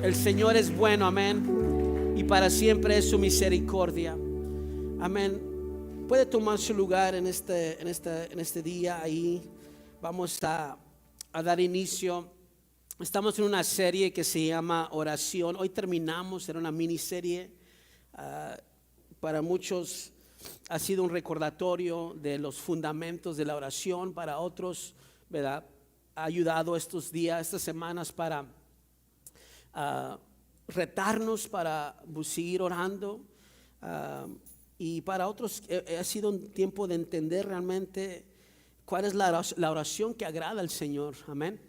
El Señor es bueno, amén. Y para siempre es su misericordia. Amén. Puede tomar su lugar en este día. Ahí vamos a dar inicio. Estamos en una serie que se llama Oración. Hoy terminamos en una miniserie. Para muchos ha sido un recordatorio de los fundamentos de la oración. Para otros, ¿verdad?, ha ayudado estos días, estas semanas para retarnos para seguir orando. Y para otros ha sido un tiempo de entender realmente cuál es la oración que agrada al Señor. Amén.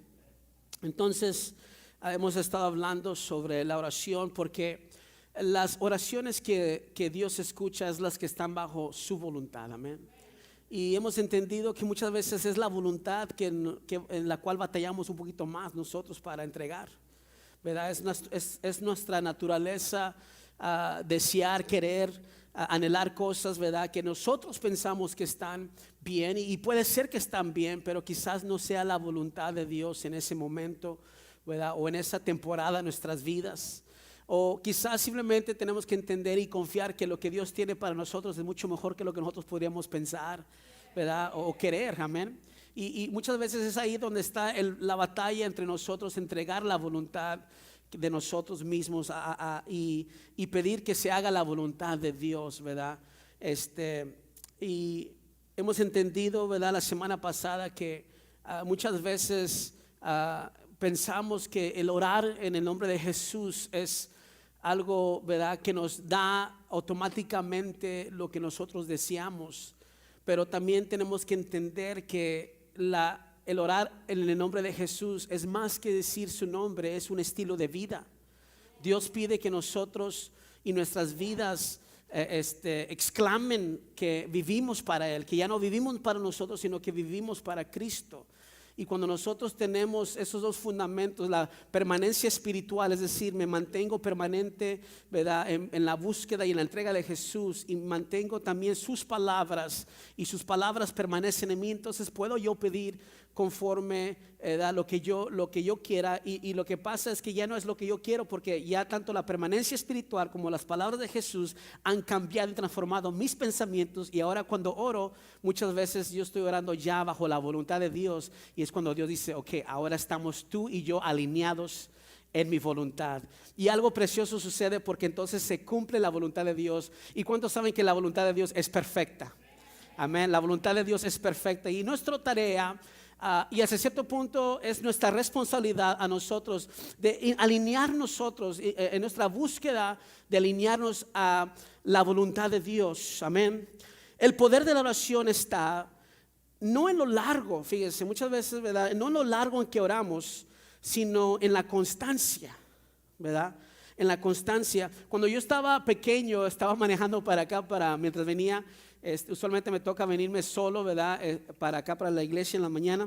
Entonces hemos estado hablando sobre la oración porque las oraciones que Dios escucha es las que están bajo su voluntad. Amén. Y hemos entendido que muchas veces es la voluntad en la cual batallamos un poquito más nosotros para entregar, ¿verdad? Es nuestra naturaleza desear, querer, anhelar cosas, ¿verdad?, que nosotros pensamos que están bien, y puede ser que están bien, pero quizás no sea la voluntad de Dios en ese momento, ¿verdad?, o en esa temporada de nuestras vidas. O quizás simplemente tenemos que entender y confiar que lo que Dios tiene para nosotros es mucho mejor que lo que nosotros podríamos pensar, ¿verdad?, o querer. Amén. Y muchas veces es ahí donde está la batalla entre nosotros, entregar la voluntad de nosotros mismos y pedir que se haga la voluntad de Dios, ¿verdad? Y hemos entendido, ¿verdad?, la semana pasada que muchas veces pensamos que el orar en el nombre de Jesús es algo, ¿verdad?, que nos da automáticamente lo que nosotros deseamos. Pero también tenemos que entender que el orar en el nombre de Jesús es más que decir su nombre, es un estilo de vida. Dios pide que nosotros y nuestras vidas exclamen que vivimos para Él, que ya no vivimos para nosotros, sino que vivimos para Cristo. Y cuando nosotros tenemos esos dos fundamentos, la permanencia espiritual, es decir, me mantengo permanente, ¿verdad?, en la búsqueda y en la entrega de Jesús, y mantengo también sus palabras, y sus palabras permanecen en mí, entonces puedo yo pedir conforme lo que yo quiera. Y lo que pasa es que ya no es lo que yo quiero, porque ya tanto la permanencia espiritual como las palabras de Jesús han cambiado y transformado mis pensamientos. Y ahora cuando oro, muchas veces yo estoy orando ya bajo la voluntad de Dios, y es cuando Dios dice: ok, ahora estamos tú y yo alineados en mi voluntad. Y algo precioso sucede, porque entonces se cumple la voluntad de Dios. ¿Y cuántos saben que la voluntad de Dios es perfecta? Amén. La voluntad de Dios es perfecta, y nuestra tarea y hasta cierto punto es nuestra responsabilidad a nosotros de alinear nosotros en nuestra búsqueda de alinearnos a la voluntad de Dios. Amén. El poder de la oración está no en lo largo, fíjense, muchas veces, ¿verdad?, no en lo largo en que oramos, sino en la constancia, ¿verdad? En la constancia. Cuando yo estaba pequeño, estaba manejando para acá, mientras venía, usualmente me toca venirme solo, ¿verdad?, para acá, para la iglesia en la mañana.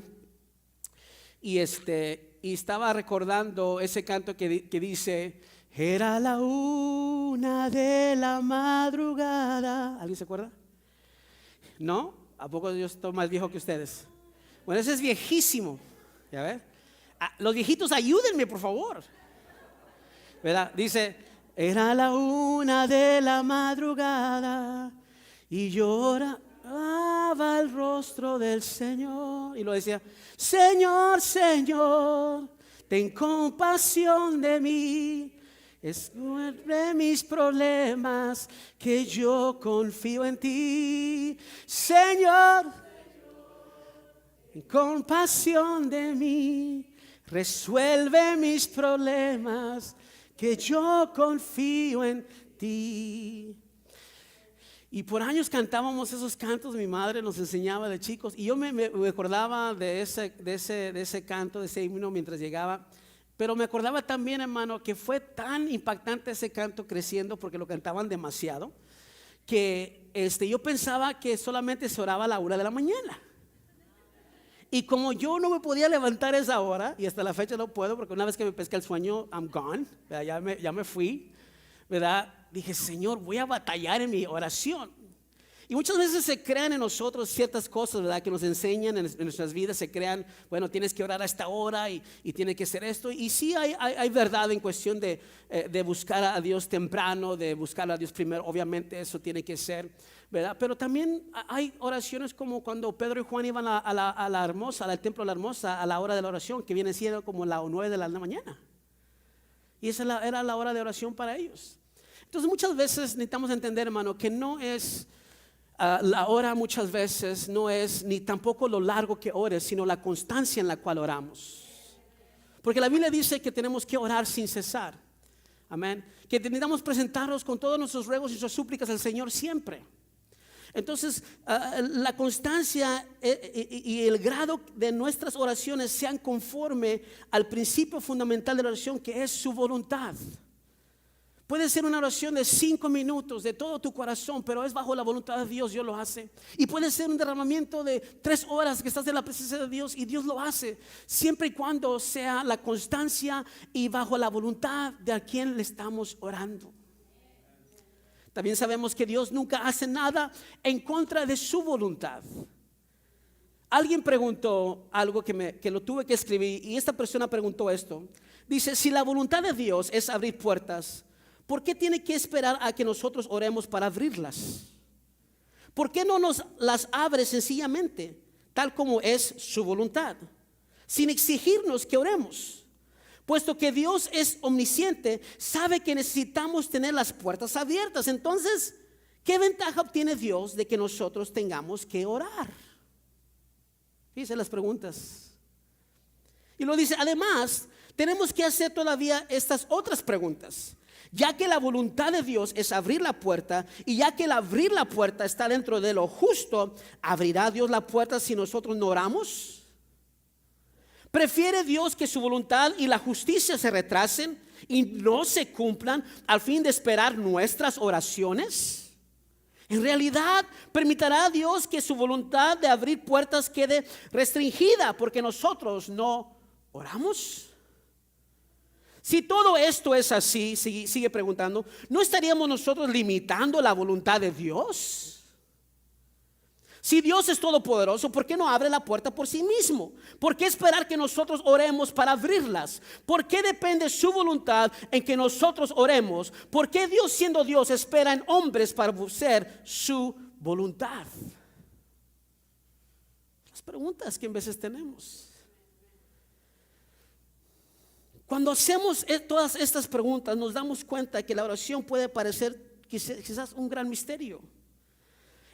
Y estaba recordando ese canto que dice: era la 1 de la madrugada. ¿Alguien se acuerda? ¿No? ¿A poco yo estoy más viejo que ustedes? Bueno, ese es viejísimo. ¿Ya ves? Los viejitos, ayúdenme, por favor. ¿Verdad? Dice: era la 1 de la madrugada y lloraba el rostro del Señor. Y lo decía: Señor, Señor, ten compasión de mí, resuelve mis problemas, que yo confío en ti. Señor, ten compasión de mí, resuelve mis problemas, que yo confío en ti. Y por años cantábamos esos cantos, mi madre nos enseñaba de chicos, y yo me acordaba de ese canto, de ese himno mientras llegaba. Pero me acordaba también, hermano, que fue tan impactante ese canto creciendo, porque lo cantaban demasiado, que yo pensaba que solamente se oraba a la 1 de la mañana. Y como yo no me podía levantar a esa hora, y hasta la fecha no puedo, porque una vez que me pesca el sueño, I'm gone, ya me fui, ¿verdad? Dije: Señor, voy a batallar en mi oración. Y muchas veces se crean en nosotros ciertas cosas, ¿verdad? Que nos enseñan en nuestras vidas, se crean, bueno, tienes que orar a esta hora y tienes que hacer esto. Y sí hay verdad en cuestión de buscar a Dios temprano, de buscar a Dios primero. Obviamente eso tiene que ser, ¿verdad? Pero también hay oraciones como cuando Pedro y Juan iban a la hermosa, al templo de la hermosa, a la hora de la oración, que viene siendo como las 9 de la mañana. Y esa era la hora de oración para ellos. Entonces muchas veces necesitamos entender, hermano, que no es... la hora muchas veces no es ni tampoco lo largo que ores, sino la constancia en la cual oramos. Porque la Biblia dice que tenemos que orar sin cesar. Amén. Que necesitamos presentarnos con todos nuestros ruegos y nuestras súplicas al Señor siempre. Entonces, la constancia y el grado de nuestras oraciones sean conforme al principio fundamental de la oración, que es su voluntad. Puede ser una oración de 5 minutos de todo tu corazón, pero es bajo la voluntad de Dios, Dios lo hace. Y puede ser un derramamiento de 3 horas que estás en la presencia de Dios y Dios lo hace, siempre y cuando sea la constancia y bajo la voluntad de a quien le estamos orando. También sabemos que Dios nunca hace nada en contra de su voluntad. Alguien preguntó algo que lo tuve que escribir, y esta persona preguntó esto. Dice, si la voluntad de Dios es abrir puertas, ¿por qué tiene que esperar a que nosotros oremos para abrirlas? ¿Por qué no nos las abre sencillamente, tal como es su voluntad, sin exigirnos que oremos? Puesto que Dios es omnisciente, sabe que necesitamos tener las puertas abiertas. Entonces, ¿qué ventaja obtiene Dios de que nosotros tengamos que orar? Fíjense las preguntas. Y lo dice, además, tenemos que hacer todavía estas otras preguntas. Ya que la voluntad de Dios es abrir la puerta, y ya que el abrir la puerta está dentro de lo justo, ¿abrirá Dios la puerta si nosotros no oramos? ¿Prefiere Dios que su voluntad y la justicia se retrasen y no se cumplan al fin de esperar nuestras oraciones? En realidad, ¿permitirá Dios que su voluntad de abrir puertas quede restringida porque nosotros no oramos? Si todo esto es así, sigue preguntando, ¿no estaríamos nosotros limitando la voluntad de Dios? Si Dios es todopoderoso, ¿por qué no abre la puerta por sí mismo? ¿Por qué esperar que nosotros oremos para abrirlas? ¿Por qué depende su voluntad en que nosotros oremos? ¿Por qué Dios, siendo Dios, espera en hombres para hacer su voluntad? Las preguntas que en veces tenemos. Cuando hacemos todas estas preguntas, nos damos cuenta que la oración puede parecer quizás un gran misterio.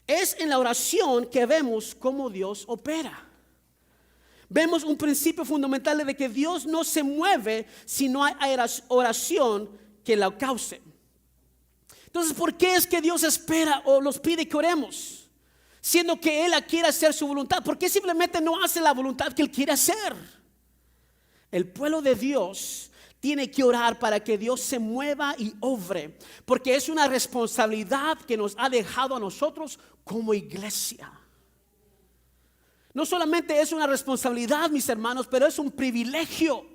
Es en la oración que vemos cómo Dios opera. Vemos un principio fundamental de que Dios no se mueve si no hay oración que la cause. Entonces, ¿por qué es que Dios espera o nos pide que oremos? Siendo que Él quiere hacer su voluntad. ¿Por qué simplemente no hace la voluntad que Él quiere hacer? El pueblo de Dios tiene que orar para que Dios se mueva y obre, porque es una responsabilidad que nos ha dejado a nosotros como iglesia. No solamente es una responsabilidad, mis hermanos, pero es un privilegio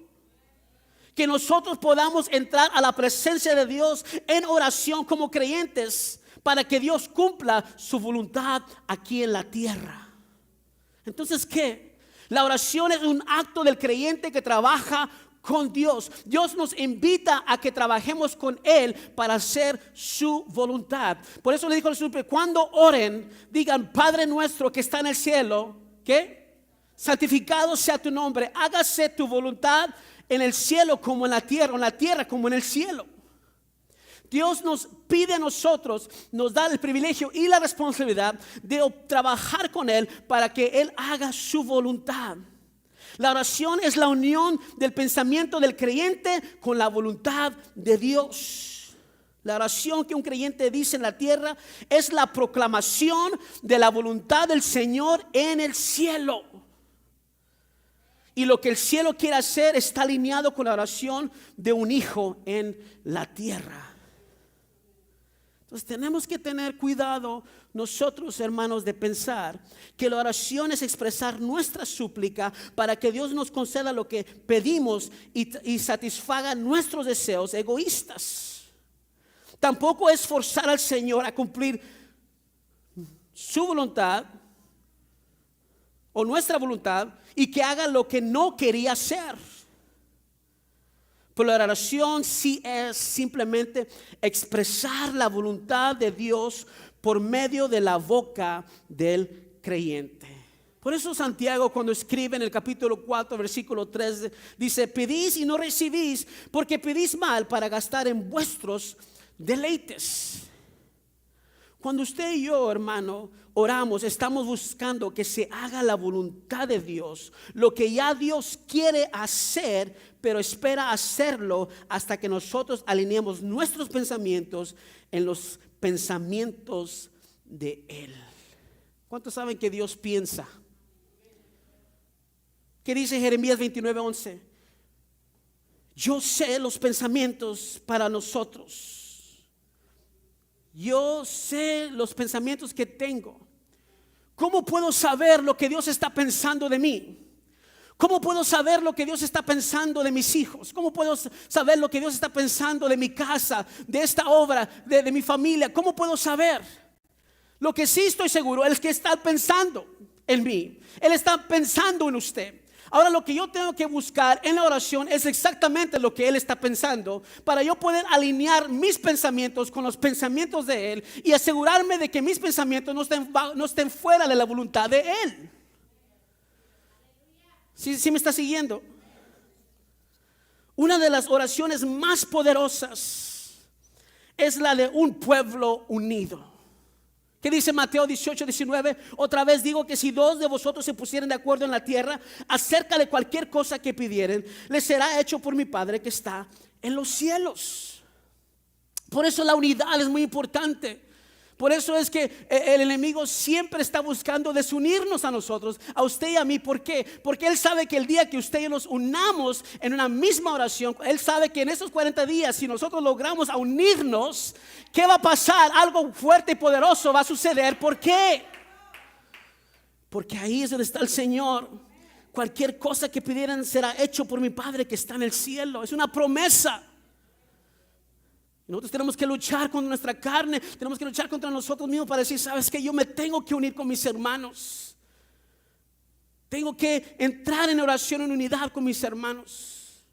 que nosotros podamos entrar a la presencia de Dios en oración como creyentes, para que Dios cumpla su voluntad aquí en la tierra. Entonces, ¿qué? La oración es un acto del creyente que trabaja con Dios. Dios nos invita a que trabajemos con Él para hacer su voluntad. Por eso le dijo al Señor, cuando oren, digan, Padre nuestro que está en el cielo, ¿qué? Santificado sea tu nombre, hágase tu voluntad en el cielo como en la tierra como en el cielo. Dios nos pide a nosotros, nos da el privilegio y la responsabilidad de trabajar con Él para que Él haga su voluntad. La oración es la unión del pensamiento del creyente con la voluntad de Dios. La oración que un creyente dice en la tierra es la proclamación de la voluntad del Señor en el cielo. Y lo que el cielo quiere hacer está alineado con la oración de un hijo en la tierra. Entonces tenemos que tener cuidado nosotros, hermanos, de pensar que la oración es expresar nuestra súplica para que Dios nos conceda lo que pedimos y satisfaga nuestros deseos egoístas. Tampoco es forzar al Señor a cumplir su voluntad o nuestra voluntad y que haga lo que no quería hacer. Pero la oración sí es simplemente expresar la voluntad de Dios por medio de la boca del creyente. Por eso Santiago, cuando escribe en el capítulo 4 versículo 3, dice: pedís y no recibís, porque pedís mal para gastar en vuestros deleites. Cuando usted y yo, hermano, oramos, estamos buscando que se haga la voluntad de Dios, lo que ya Dios quiere hacer, pero espera hacerlo hasta que nosotros alineemos nuestros pensamientos en los pensamientos de Él. ¿Cuántos saben que Dios piensa? ¿Qué dice Jeremías 29:11? Yo sé los pensamientos para nosotros. Yo sé los pensamientos que tengo. ¿Cómo puedo saber lo que Dios está pensando de mí? ¿Cómo puedo saber lo que Dios está pensando de mis hijos? ¿Cómo puedo saber lo que Dios está pensando de mi casa, de esta obra, de mi familia? ¿Cómo puedo saber? Lo que sí estoy seguro es que está pensando en mí. Él está pensando en usted. Ahora lo que yo tengo que buscar en la oración es exactamente lo que Él está pensando, para yo poder alinear mis pensamientos con los pensamientos de Él y asegurarme de que mis pensamientos no estén fuera de la voluntad de Él. ¿Sí me está siguiendo? Una de las oraciones más poderosas es la de un pueblo unido. ¿Qué dice Mateo 18:19? Otra vez digo que si dos de vosotros se pusieren de acuerdo en la tierra acerca de cualquier cosa que pidieren, les será hecho por mi Padre que está en los cielos. Por eso la unidad es muy importante. Por eso es que el enemigo siempre está buscando desunirnos a nosotros, a usted y a mí. ¿Por qué? Porque él sabe que el día que usted y yo nos unamos en una misma oración, él sabe que en esos 40 días, si nosotros logramos unirnos, ¿qué va a pasar? Algo fuerte y poderoso va a suceder. ¿Por qué? Porque ahí es donde está el Señor. Cualquier cosa que pidieran será hecho por mi Padre que está en el cielo. Es una promesa. Nosotros tenemos que luchar con nuestra carne, tenemos que luchar contra nosotros mismos para decir: sabes que yo me tengo que unir con mis hermanos, tengo que entrar en oración en unidad con mis hermanos.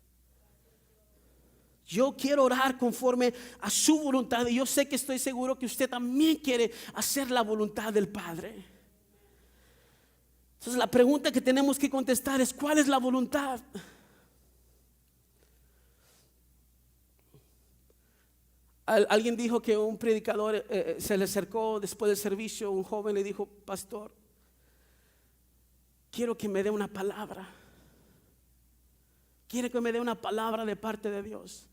Yo quiero orar conforme a su voluntad y yo sé que estoy seguro que usted también quiere hacer la voluntad del Padre. Entonces la pregunta que tenemos que contestar es: ¿cuál es la voluntad? Alguien dijo que un predicador se le acercó después del servicio, un joven le dijo: pastor, quiero que me dé una palabra. Quiero que me dé una palabra de parte de Dios.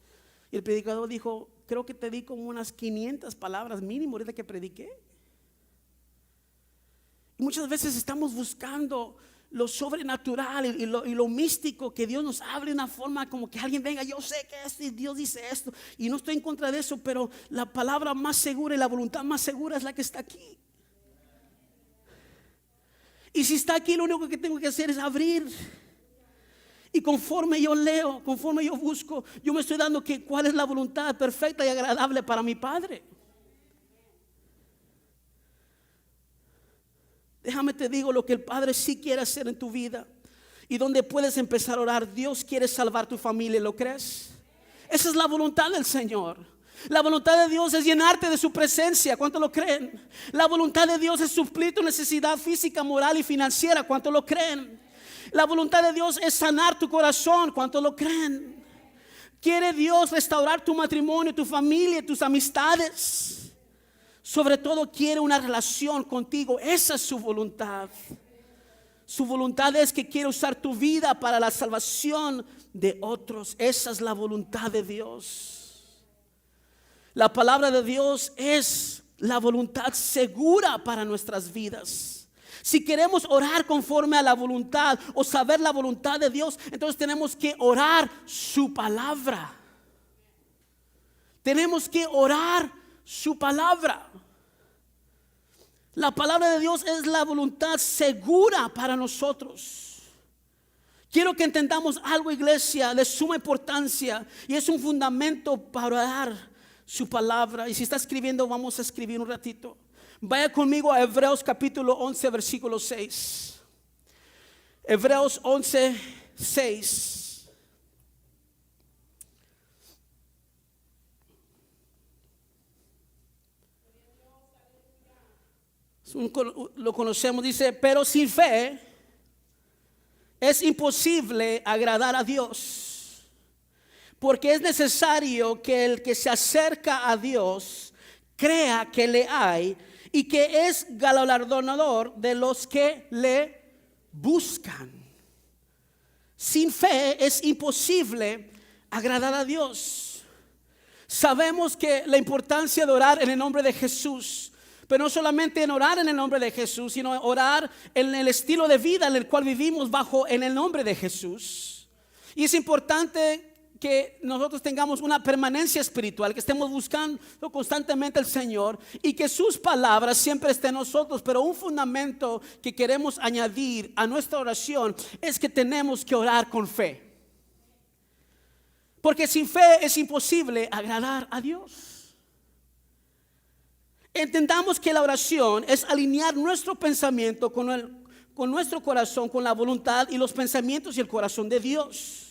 Y el predicador dijo: creo que te di como unas 500 palabras mínimo ahorita que prediqué. Y muchas veces estamos buscando lo sobrenatural y lo místico, que Dios nos hable de una forma como que alguien venga: yo sé que esto y Dios dice esto, y no estoy en contra de eso, pero la palabra más segura y la voluntad más segura es la que está aquí. Y si está aquí, lo único que tengo que hacer es abrir, y conforme yo leo, conforme yo busco, yo me estoy dando que cuál es la voluntad perfecta y agradable para mi Padre. Déjame te digo lo que el Padre sí quiere hacer en tu vida y donde puedes empezar a orar. Dios quiere salvar tu familia, ¿lo crees? Esa es la voluntad del Señor. La voluntad de Dios es llenarte de su presencia. ¿Cuánto lo creen? La voluntad de Dios es suplir tu necesidad física, moral y financiera. ¿Cuánto lo creen? La voluntad de Dios es sanar tu corazón. ¿Cuánto lo creen? Quiere Dios restaurar tu matrimonio, tu familia, tus amistades. Sobre todo quiere una relación contigo. Esa es su voluntad. Su voluntad es que quiere usar tu vida para la salvación de otros. Esa es la voluntad de Dios. La palabra de Dios es la voluntad segura para nuestras vidas. Si queremos orar conforme a la voluntad o saber la voluntad de Dios, entonces tenemos que orar su palabra. Tenemos que orar su palabra. La palabra de Dios es la voluntad segura para nosotros. Quiero que entendamos algo, iglesia, de suma importancia, y es un fundamento para orar su palabra. Y si está escribiendo, vamos a escribir un ratito. Vaya conmigo a Hebreos capítulo 11, versículo 6. Hebreos 11, 6. Lo conocemos, dice, pero sin fe es imposible agradar a Dios, porque es necesario que el que se acerca a Dios crea que le hay y que es galardonador de los que le buscan. Sin fe es imposible agradar a Dios. Sabemos que la importancia de orar en el nombre de Jesús, pero no solamente en orar en el nombre de Jesús, sino orar en el estilo de vida en el cual vivimos bajo en el nombre de Jesús. Y es importante que nosotros tengamos una permanencia espiritual, que estemos buscando constantemente al Señor y que sus palabras siempre estén en nosotros. Pero un fundamento que queremos añadir a nuestra oración es que tenemos que orar con fe. Porque sin fe es imposible agradar a Dios. Entendamos que la oración es alinear nuestro pensamiento con nuestro corazón, con la voluntad y los pensamientos y el corazón de Dios.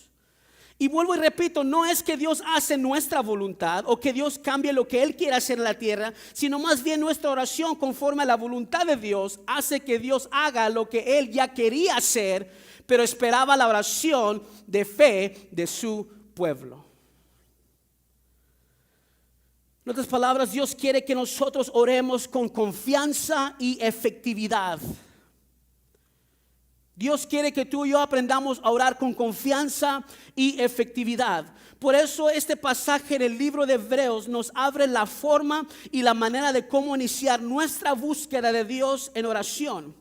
Y vuelvo y repito, no es que Dios hace nuestra voluntad o que Dios cambie lo que Él quiere hacer en la tierra, sino más bien nuestra oración conforme a la voluntad de Dios hace que Dios haga lo que Él ya quería hacer, pero esperaba la oración de fe de su pueblo. En otras palabras, Dios quiere que nosotros oremos con confianza y efectividad. Dios quiere que tú y yo aprendamos a orar con confianza y efectividad. Por eso este pasaje en el libro de Hebreos nos abre la forma y la manera de cómo iniciar nuestra búsqueda de Dios en oración.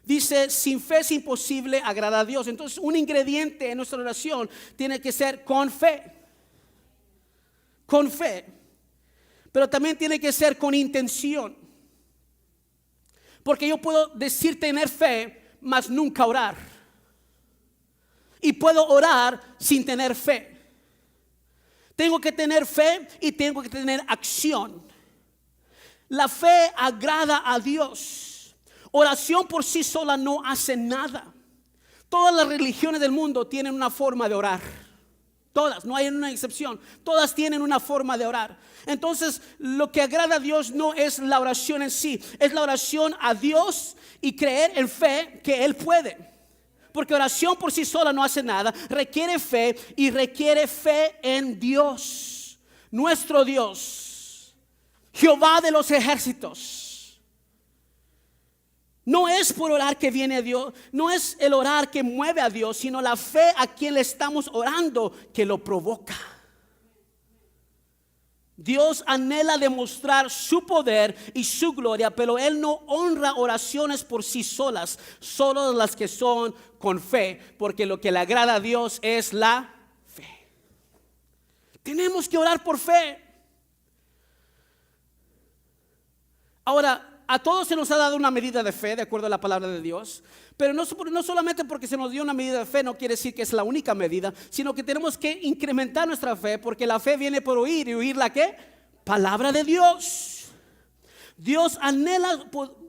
Dice, sin fe es imposible agradar a Dios. Entonces, un ingrediente en nuestra oración tiene que ser con fe. Con fe. Pero también tiene que ser con intención. Porque yo puedo decir tener fe, mas nunca orar. Y puedo orar sin tener fe. Tengo que tener fe y tengo que tener acción. La fe agrada a Dios. Oración por sí sola no hace nada. Todas las religiones del mundo tienen una forma de orar. Todas, no hay una excepción. Todas tienen una forma de orar. Entonces, lo que agrada a Dios no es la oración en sí, es la oración a Dios y creer en fe que Él puede. Porque oración por sí sola no hace nada, requiere fe y requiere fe en Dios, nuestro Dios, Jehová de los ejércitos. No es por orar que viene a Dios, no es el orar que mueve a Dios, sino la fe a quien le estamos orando que lo provoca. Dios anhela demostrar su poder y su gloria, pero Él no honra oraciones por sí solas, solo las que son con fe, porque lo que le agrada a Dios es la fe. Tenemos que orar por fe. Ahora, a todos se nos ha dado una medida de fe de acuerdo a la palabra de Dios, pero no solamente porque se nos dio una medida de fe no quiere decir que es la única medida, sino que tenemos que incrementar nuestra fe, porque la fe viene por oír y oír la ¿qué? Palabra de Dios. Dios anhela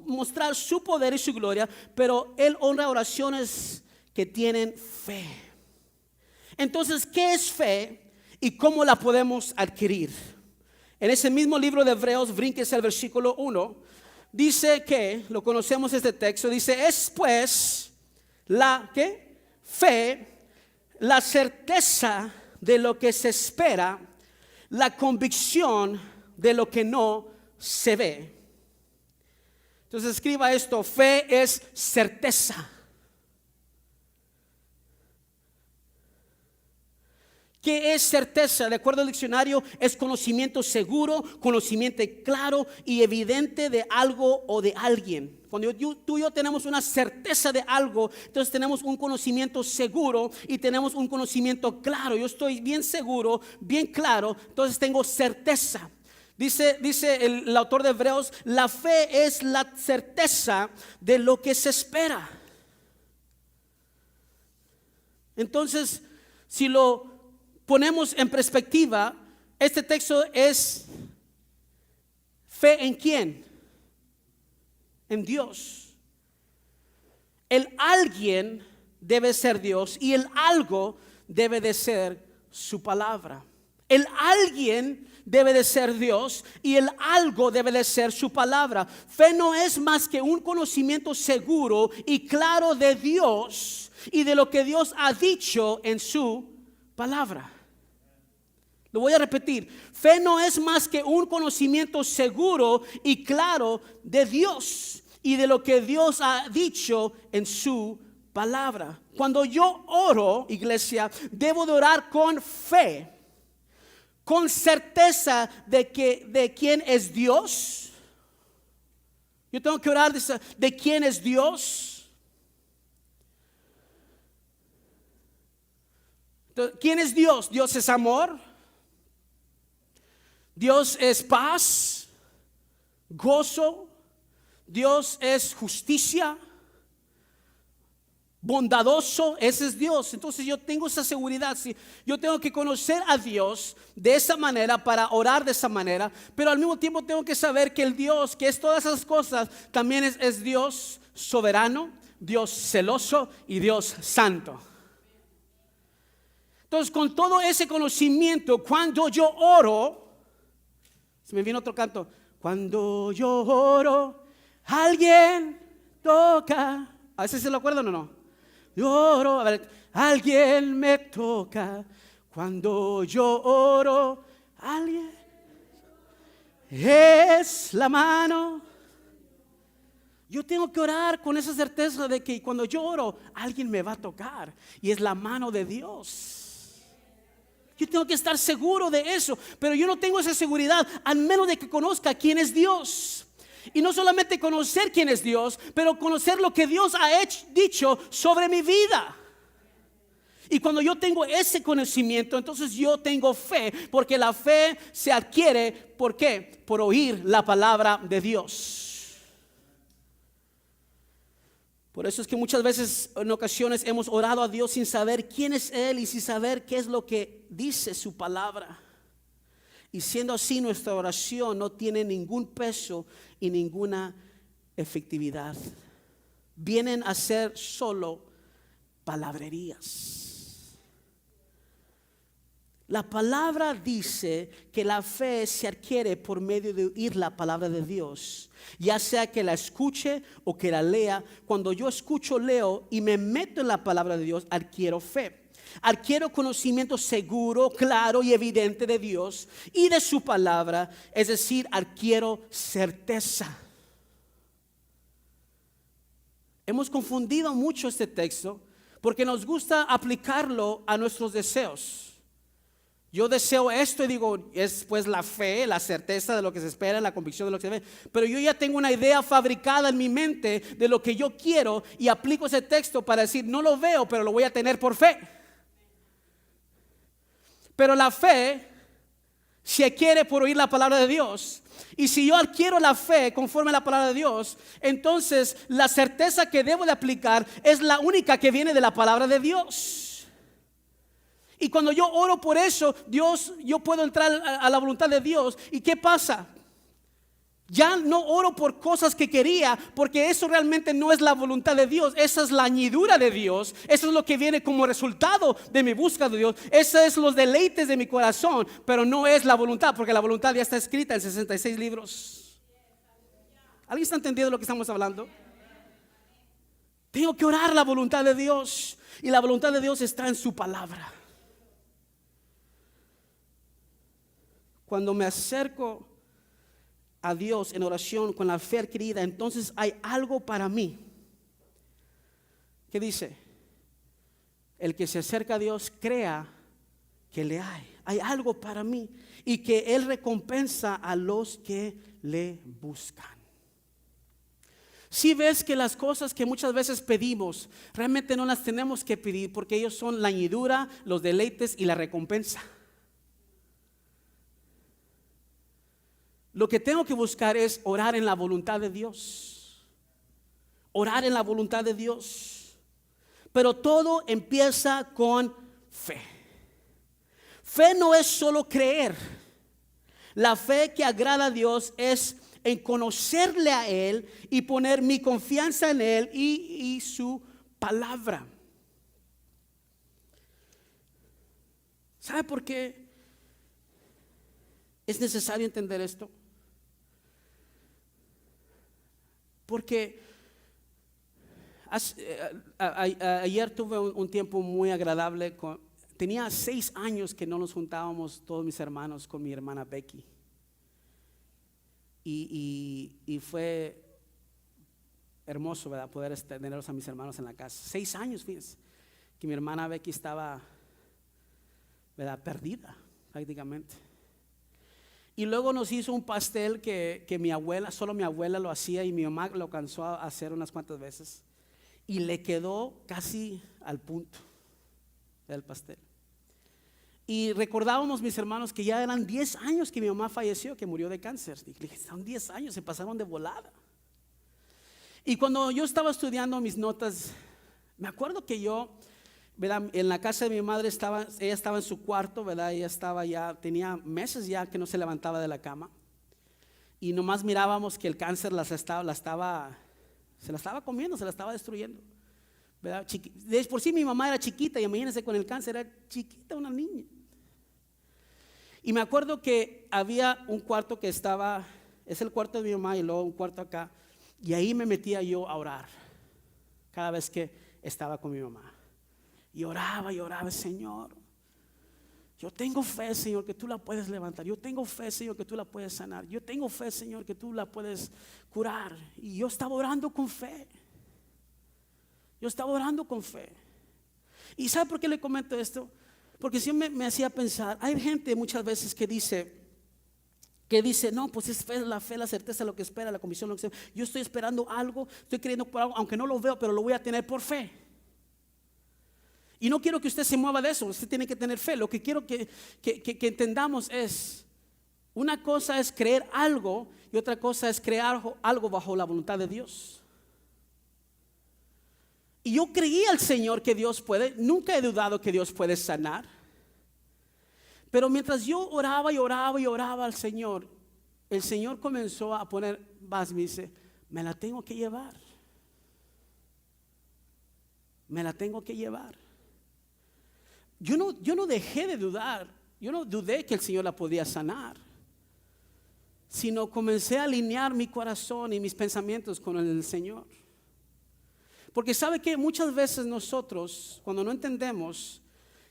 mostrar su poder y su gloria, pero Él honra oraciones que tienen fe. Entonces, ¿qué es fe y cómo la podemos adquirir? En ese mismo libro de Hebreos, brínquese al versículo 1. Dice que, lo conocemos este texto, dice, es pues la ¿qué? Fe, la certeza de lo que se espera, la convicción de lo que no se ve. Entonces escriba esto, fe es certeza. ¿Qué es certeza? De acuerdo al diccionario, es conocimiento seguro, conocimiento claro y evidente de algo o de alguien. Cuando tú y yo tenemos una certeza de algo, entonces tenemos un conocimiento seguro y tenemos un conocimiento claro. Yo estoy bien seguro, bien claro, entonces tengo certeza. Dice el autor de Hebreos, la fe es la certeza de lo que se espera. Entonces, si lo ponemos en perspectiva, este texto es fe en quién. en Dios. El alguien debe ser Dios y el algo debe de ser su palabra. El alguien debe de ser Dios y el algo debe de ser su palabra. Fe no es más que un conocimiento seguro y claro de Dios y de lo que Dios ha dicho en su palabra. Lo voy a repetir. Fe no es más que un conocimiento seguro y claro de Dios y de lo que Dios ha dicho en su palabra. Cuando yo oro, iglesia, debo de orar con fe, con certeza de quién es Dios. Yo tengo que orar de quién es Dios. Entonces, ¿quién es Dios? Dios es amor. Dios es paz, gozo. Dios es justicia, bondadoso. Ese es Dios. Entonces yo tengo esa seguridad. Sí, yo tengo que conocer a Dios de esa manera para orar de esa manera, pero al mismo tiempo tengo que saber que el Dios que es todas esas cosas también es Dios soberano, Dios celoso y Dios santo. Entonces, con todo ese conocimiento, cuando yo oro, se me viene otro canto. Cuando yo oro, alguien toca. ¿A veces se lo acuerdan o no? Yo oro, a ver, alguien me toca. Cuando yo oro, alguien es la mano. Yo tengo que orar con esa certeza de que cuando yo oro, alguien me va a tocar y es la mano de Dios. Yo tengo que estar seguro de eso, pero yo no tengo esa seguridad a menos de que conozca quién es Dios. Y no solamente conocer quién es Dios, pero conocer lo que Dios ha dicho sobre mi vida. Y cuando yo tengo ese conocimiento, entonces yo tengo fe, porque la fe se adquiere, ¿por qué? Por oír la palabra de Dios. Por eso es que muchas veces, en ocasiones, hemos orado a Dios sin saber quién es Él y sin saber qué es lo que dice su palabra. Y siendo así, nuestra oración no tiene ningún peso y ninguna efectividad. Vienen a ser solo palabrerías. La palabra dice que la fe se adquiere por medio de oír la palabra de Dios, ya sea que la escuche o que la lea. Cuando yo escucho, leo y me meto en la palabra de Dios, adquiero fe. Adquiero conocimiento seguro, claro y evidente de Dios y de su palabra, es decir, adquiero certeza. Hemos confundido mucho este texto porque nos gusta aplicarlo a nuestros deseos. Yo deseo esto y digo, es pues la fe, la certeza de lo que se espera, la convicción de lo que se ve. Pero yo ya tengo una idea fabricada en mi mente de lo que yo quiero y aplico ese texto para decir, no lo veo, pero lo voy a tener por fe. Pero la fe se adquiere por oír la palabra de Dios. Y si yo adquiero la fe conforme a la palabra de Dios, entonces la certeza que debo de aplicar es la única que viene de la palabra de Dios. Y cuando yo oro por eso, yo puedo entrar a la voluntad de Dios. ¿Y qué pasa? Ya no oro por cosas que quería, porque eso realmente no es la voluntad de Dios. Esa es la añadidura de Dios. Eso es lo que viene como resultado de mi búsqueda de Dios. Esos son los deleites de mi corazón, pero no es la voluntad, porque la voluntad ya está escrita en 66 libros. ¿Alguien está entendiendo lo que estamos hablando? Tengo que orar la voluntad de Dios, y la voluntad de Dios está en su palabra. Cuando me acerco a Dios en oración con la fe adquirida, entonces hay algo para mí. ¿Qué dice? El que se acerca a Dios crea que le hay. Hay algo para mí y que Él recompensa a los que le buscan. Si ves que las cosas que muchas veces pedimos realmente no las tenemos que pedir, porque ellos son la añadidura, los deleites y la recompensa. Lo que tengo que buscar es orar en la voluntad de Dios. Orar en la voluntad de Dios. Pero todo empieza con fe. Fe no es solo creer. La fe que agrada a Dios es en conocerle a Él y poner mi confianza en Él y su palabra. ¿Sabe por qué es necesario entender esto? Porque ayer tuve un tiempo muy agradable. Tenía 6 años que no nos juntábamos todos mis hermanos con mi hermana Becky. Y fue hermoso, ¿verdad? Poder tenerlos a mis hermanos en la casa. 6 años, fíjense, que mi hermana Becky estaba, ¿verdad?, perdida prácticamente. Y luego nos hizo un pastel que mi abuela, solo mi abuela lo hacía y mi mamá lo alcanzó a hacer unas cuantas veces. Y le quedó casi al punto del pastel. Y recordábamos mis hermanos que ya eran 10 años que mi mamá falleció, que murió de cáncer. Y dije, son 10 años, se pasaron de volada. Y cuando yo estaba estudiando mis notas, me acuerdo que yo, ¿verdad?, en la casa de mi madre ella estaba en su cuarto, ¿verdad? Ella estaba ya, tenía meses ya que no se levantaba de la cama. Y nomás mirábamos que el cáncer se la estaba comiendo, se la estaba destruyendo, ¿verdad? De por sí mi mamá era chiquita, y imagínense con el cáncer, era chiquita, una niña. Y me acuerdo que había un cuarto que estaba, es el cuarto de mi mamá, y luego un cuarto acá, y ahí me metía yo a orar cada vez que estaba con mi mamá. Y oraba, Señor, yo tengo fe, Señor, que tú la puedes levantar. Yo tengo fe, Señor, que tú la puedes sanar. Yo tengo fe, Señor, que tú la puedes curar. Y yo estaba orando con fe. ¿Y sabe por qué le comento esto? Porque siempre me hacía pensar, hay gente muchas veces que dice, no, pues es fe, la certeza, lo que espera, la convicción, lo que sea. Yo estoy esperando algo, estoy creyendo por algo, aunque no lo veo, pero lo voy a tener por fe. Y no quiero que usted se mueva de eso, usted tiene que tener fe. Lo que quiero que entendamos es, una cosa es creer algo y otra cosa es crear algo bajo la voluntad de Dios. Y yo creí al Señor que Dios puede, nunca he dudado que Dios puede sanar. Pero mientras yo oraba al Señor, el Señor comenzó a poner más, me dice, me la tengo que llevar. Yo no dejé de dudar, yo no dudé que el Señor la podía sanar, sino comencé a alinear mi corazón y mis pensamientos con el Señor. Porque sabe que muchas veces nosotros, cuando no entendemos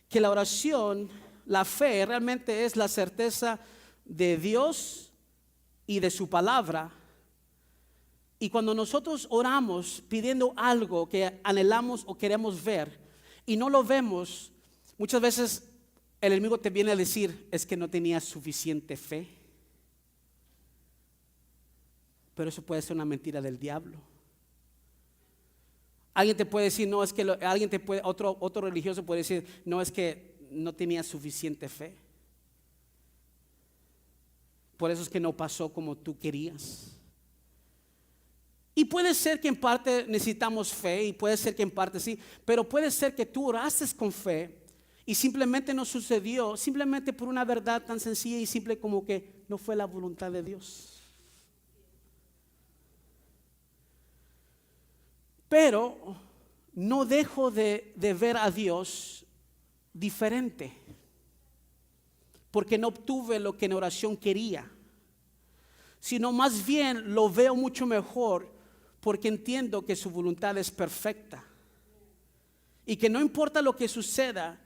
que la oración, la fe realmente es la certeza de Dios y de su palabra, y cuando nosotros oramos pidiendo algo que anhelamos o queremos ver y no lo vemos, muchas veces el enemigo te viene a decir, es que no tenías suficiente fe. Pero eso puede ser una mentira del diablo. Alguien te puede decir, no, es que otro religioso puede decir, no, es que no tenías suficiente fe. Por eso es que no pasó como tú querías. Y puede ser que en parte necesitamos fe, y puede ser que en parte sí, pero puede ser que tú oraste con fe y simplemente no sucedió, simplemente por una verdad tan sencilla y simple como que no fue la voluntad de Dios. Pero no dejo de ver a Dios diferente, porque no obtuve lo que en oración quería, sino más bien lo veo mucho mejor, porque entiendo que su voluntad es perfecta y que no importa lo que suceda,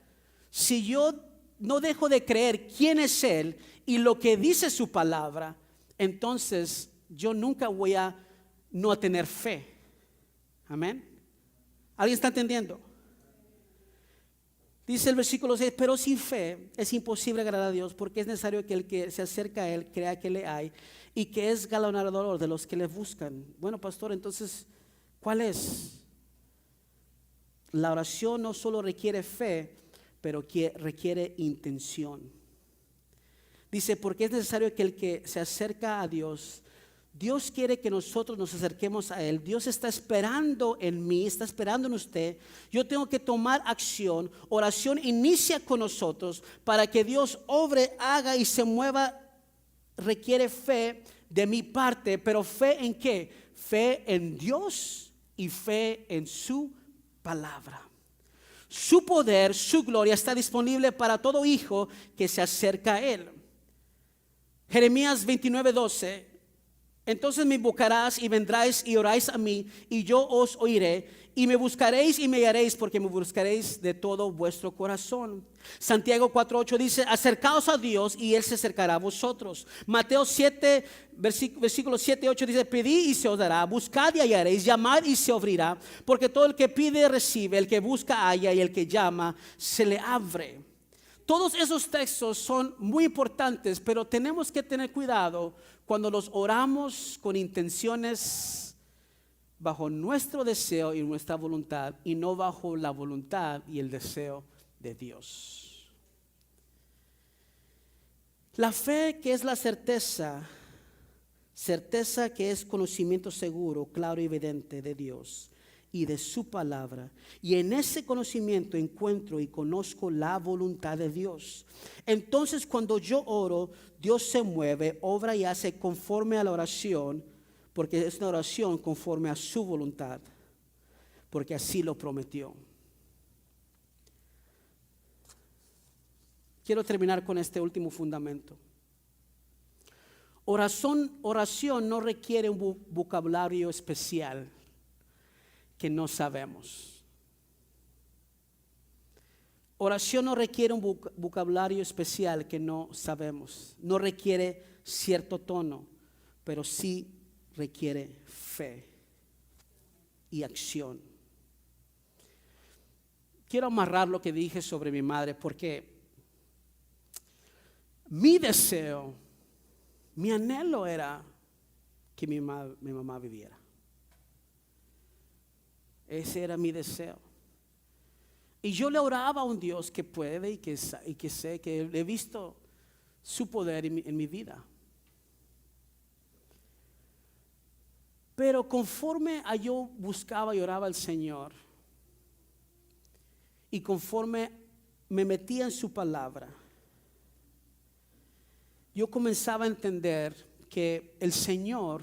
si yo no dejo de creer quién es Él y lo que dice su palabra, entonces yo nunca voy a no tener fe. Amén. ¿Alguien está entendiendo? Dice el versículo 6, pero sin fe es imposible agradar a Dios, porque es necesario que el que se acerca a Él crea que le hay y que es galardonador de los que le buscan. Bueno, pastor, entonces, ¿cuál es? La oración no solo requiere fe, pero que requiere intención. Dice, porque es necesario que el que se acerca a Dios, Dios quiere que nosotros nos acerquemos a Él. Dios está esperando en mí, está esperando en usted. Yo tengo que tomar acción. Oración inicia con nosotros para que Dios obre, haga y se mueva. Requiere fe, de mi parte, pero ¿fe en qué? Fe en Dios y fe en su palabra. Su poder, su gloria está disponible para todo hijo que se acerca a Él. Jeremías 29:12. Entonces me invocarás y vendráis y oráis a mí, y yo os oiré, y me buscaréis y me hallaréis, porque me buscaréis de todo vuestro corazón. Santiago 4:8 dice: acercaos a Dios y Él se acercará a vosotros. Mateo 7, versículos 7 y 8 dice: pedid y se os dará, buscad y hallaréis, llamad y se abrirá, porque todo el que pide recibe, el que busca halla, y el que llama se le abre. Todos esos textos son muy importantes, pero tenemos que tener cuidado cuando los oramos con intenciones bajo nuestro deseo y nuestra voluntad, y no bajo la voluntad y el deseo de Dios. La fe, que es la certeza que es conocimiento seguro, claro y evidente de Dios y de su palabra, y en ese conocimiento encuentro y conozco la voluntad de Dios. Entonces, cuando yo oro, Dios se mueve, obra y hace conforme a la oración, porque es una oración conforme a su voluntad, porque así lo prometió. Quiero terminar con este último fundamento. Oración no requiere un vocabulario especial que no sabemos. Oración no requiere un vocabulario especial que no sabemos. No requiere cierto tono, pero sí requiere fe y acción. Quiero amarrar lo que dije sobre mi madre, porque mi deseo, mi anhelo era que mi mamá viviera. Ese era mi deseo. Y yo le oraba a un Dios que puede y que sé que he visto su poder en mi vida. Pero conforme a yo buscaba y oraba al Señor, y conforme me metía en su palabra, yo comenzaba a entender que el Señor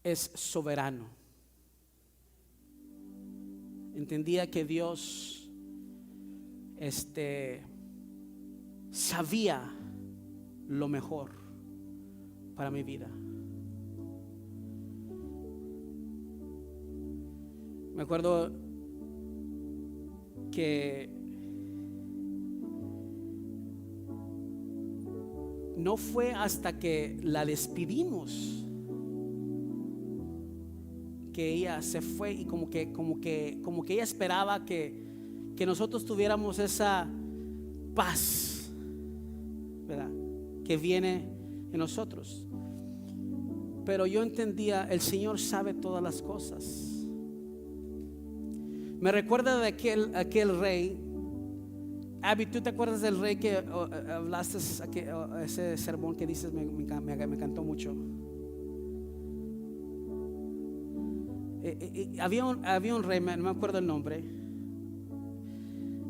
es soberano. Entendía que Dios sabía lo mejor para mi vida. Me acuerdo que no fue hasta que la despedimos que ella se fue, y como que ella esperaba que nosotros tuviéramos esa paz, ¿verdad?, que viene en nosotros. Pero yo entendía, el Señor sabe todas las cosas. Me recuerda de aquel rey. Abby, ¿tú te acuerdas del rey que hablaste, ese sermón que dices? Me encantó mucho. Había un rey, no me acuerdo el nombre,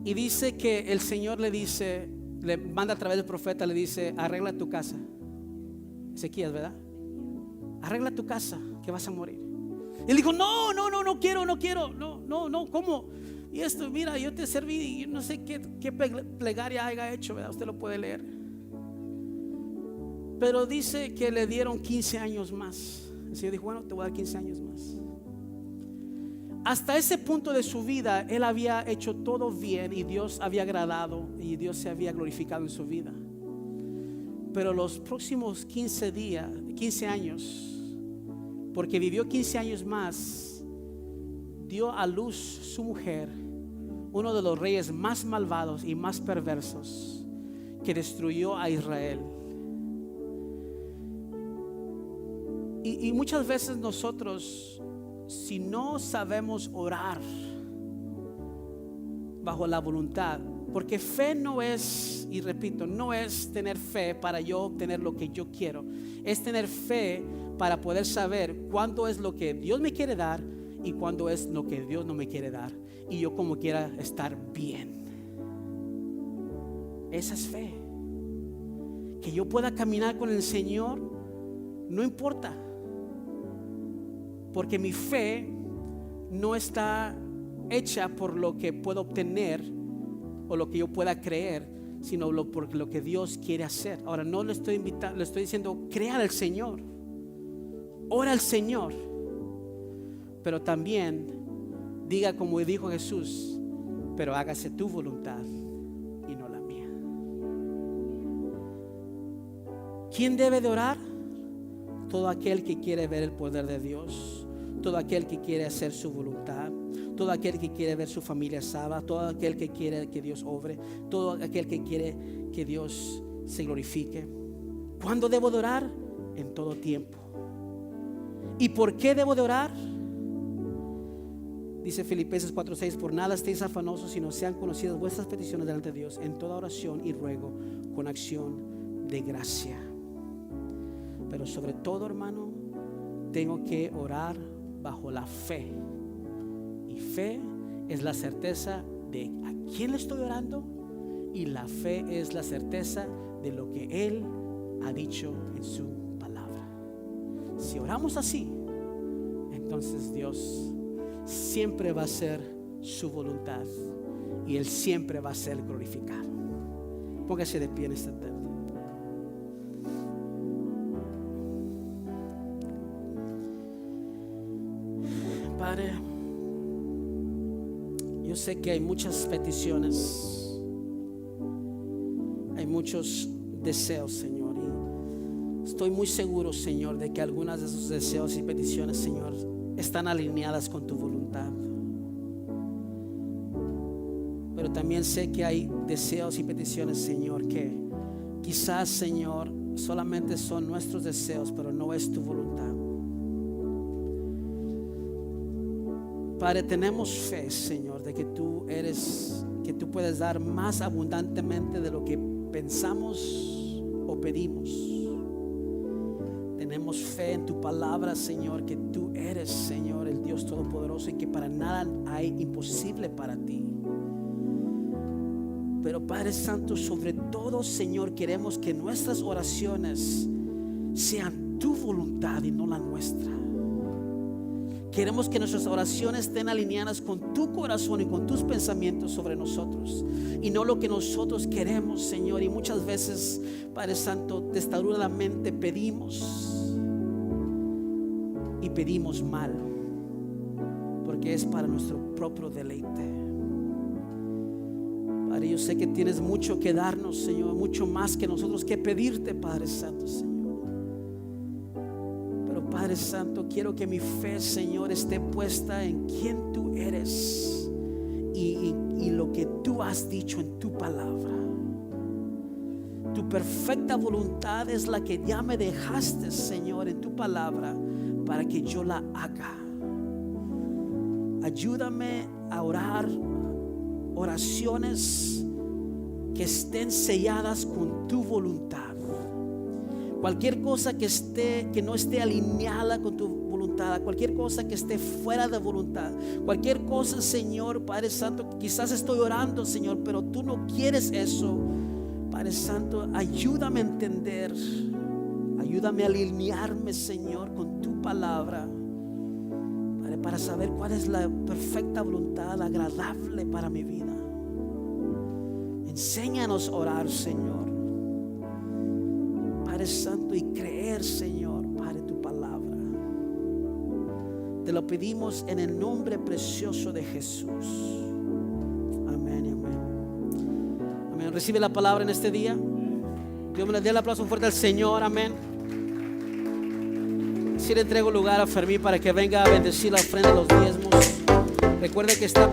y dice que el Señor le manda a través del profeta, le dice: arregla tu casa. Ezequías, ¿verdad? Arregla tu casa, que vas a morir. Y él dijo: no quiero, no, ¿cómo? Y esto, mira, yo te serví, y no sé qué plegaria haya hecho, ¿verdad? Usted lo puede leer. Pero dice que le dieron 15 años más. El Señor dijo: bueno, te voy a dar 15 años más. Hasta ese punto de su vida, él había hecho todo bien, y Dios había agradado, y Dios se había glorificado en su vida. Pero los próximos 15 años, porque vivió 15 años más, dio a luz su mujer, uno de los reyes más malvados y más perversos, que destruyó a Israel. Y muchas veces nosotros, si no sabemos orar bajo la voluntad, porque fe no es, y repito, no es tener fe para yo obtener lo que yo quiero, es tener fe para poder saber cuándo es lo que Dios me quiere dar y cuándo es lo que Dios no me quiere dar, y yo como quiera estar bien. Esa es fe. que yo pueda caminar con el Señor, no importa, porque mi fe no está hecha por lo que puedo obtener o lo que yo pueda creer, sino por lo que Dios quiere hacer. Ahora no le estoy invitando, le estoy diciendo, crea al Señor, ora al Señor, pero también diga como dijo Jesús, pero hágase tu voluntad y no la mía. ¿Quién debe de orar? Todo aquel que quiere ver el poder de Dios, todo aquel que quiere hacer su voluntad, todo aquel que quiere ver su familia salva, todo aquel que quiere que Dios obre, todo aquel que quiere que Dios se glorifique. ¿Cuándo debo de orar? En todo tiempo. ¿Y por qué debo de orar? Dice Filipenses 4:6, por nada estéis afanosos, sino sean conocidas vuestras peticiones delante de Dios en toda oración y ruego con acción de gracia. Pero sobre todo, hermano, tengo que orar bajo la fe. Y fe es la certeza de a quién le estoy orando, y la fe es la certeza de lo que Él ha dicho en su palabra. Si oramos así, entonces Dios siempre va a hacer su voluntad y Él siempre va a ser glorificado. Póngase de pie en este tiempo. Padre, yo sé que hay muchas peticiones, hay muchos deseos, Señor, y estoy muy seguro, Señor, de que algunas de esos deseos y peticiones, Señor, están alineadas con tu voluntad. Pero también sé que hay deseos y peticiones, Señor, que quizás, Señor, solamente son nuestros deseos, pero no es tu voluntad. Padre, tenemos fe, Señor, de que tú puedes dar más abundantemente de lo que pensamos o pedimos. Tenemos fe en tu palabra, Señor, que tú eres, Señor, el Dios Todopoderoso y que para nada hay imposible para ti. Pero Padre Santo, sobre todo, Señor, queremos que nuestras oraciones sean tu voluntad y no la nuestra. Queremos que nuestras oraciones estén alineadas con tu corazón y con tus pensamientos sobre nosotros, y no lo que nosotros queremos, Señor. Y muchas veces, Padre Santo, testaruradamente pedimos y pedimos mal, porque es para nuestro propio deleite. Padre, yo sé que tienes mucho que darnos, Señor, mucho más que nosotros que pedirte, Padre Santo, Señor. Padre Santo, quiero que mi fe, Señor, esté puesta en quién tú eres y lo que tú has dicho en tu palabra. Tu perfecta voluntad es la que ya me dejaste, Señor, en tu palabra, para que yo la haga. Ayúdame a orar oraciones que estén selladas con tu voluntad. Cualquier cosa que no esté alineada con tu voluntad, cualquier cosa que esté fuera de voluntad, cualquier cosa, Señor, Padre Santo, quizás estoy orando, Señor, pero tú no quieres eso. Padre Santo, ayúdame a entender, ayúdame a alinearme, Señor, con tu palabra, Padre, para saber cuál es la perfecta voluntad agradable para mi vida. Enséñanos a orar, Señor, Padre Santo, y creer, Señor, Padre, tu palabra. Te lo pedimos en el nombre precioso de Jesús. Amén y amén. Amén. Recibe la palabra en este día. Dios me le dé el aplauso fuerte al Señor. Amén. Si le entrego lugar a Fermín para que venga a bendecir la ofrenda de los diezmos. Recuerde que está